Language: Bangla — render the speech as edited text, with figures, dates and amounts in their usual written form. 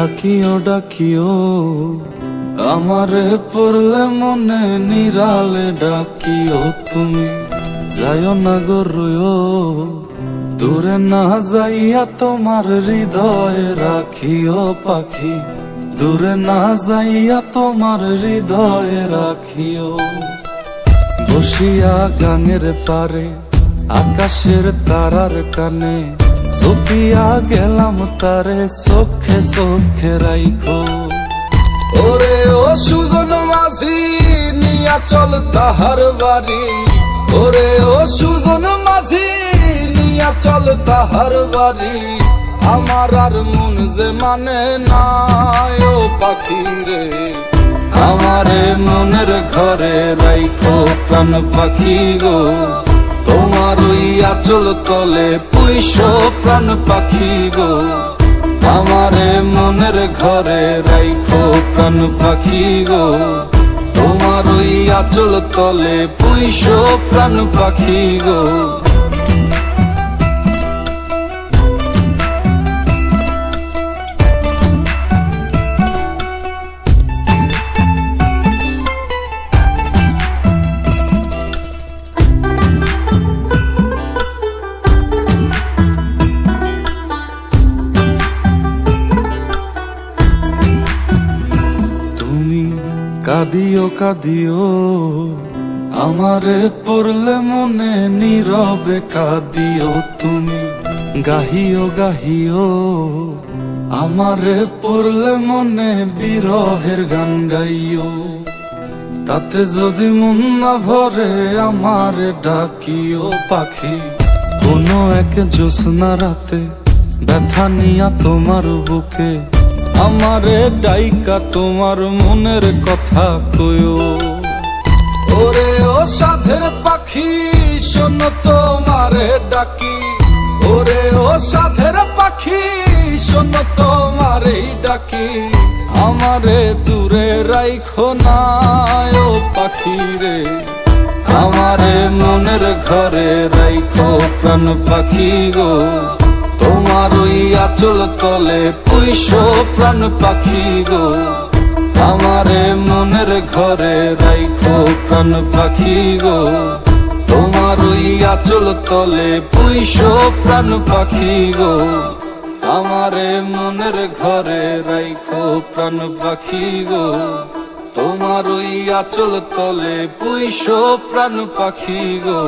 ডাকিও ডাকিও আমারে পড়লে মনে নিরালে ডাকিও তুমি যাইও না গো রুইও দূরে না যাইয়া তোমার হৃদয়ে রাখিও পাখি দূরে না যাইয়া তোমার হৃদয়ে রাখিও বসিয়া গাঙের পারে আকাশের তারার কানে চপিয়া গেলাম তারে চোখে চোখে রাইখো ওরে ও সুজন মাঝি নিয়া চল তাহার বাড়ি ওরে ও সুজন মাঝি নিয়া চল তাহার বাড়ি আমার আর মন যে মানে না ও পাখি রে আমারে মনের ঘরে রাইখো প্রাণ পাখি গো তোমার ওই আঁচল তলে পুইশো প্রাণ পাখি গো আমারে মনের ঘরে রাইখো প্রাণ পাখি গো তোমার ওই আঁচল তলে পুইশো প্রাণ পাখি গো কাঁদিও কাঁদিও আমারে পড়লে মনে নীরবে কাঁদিও তুমি গাহিও গাহিও আমারে পড়লে মনে বিরহের গান গাইও তাতে যদি মন না ভরে আমারে ডাকিও পাখি কোনো এক জ্যোৎস্না রাতে ব্যথা নিয়া তোমার বুকে আমারে ডাইকা তোমার মনের কথা কয়ো ওরে ও সাধের পাখি শোনো তোমারে ডাকি ওরে ও সাধের পাখি শোনো তোমারে ডাকি আমারে দূরে রাইখো না ও পাখি রে আমারে মনের ঘরে রাইখো প্রাণ পাখি গো তোমার ওই আঁচল তলে পুইশো প্রাণ পাখি গো আমারে মনের ঘরে রাইখো প্রাণ পাখি গো তোমার ওই আঁচল তলে পুইশো প্রাণ পাখি গো আমারে মনের ঘরে রাইখো প্রাণ পাখি গো তোমার ওই আঁচল তলে পুইশো প্রাণ পাখি গো।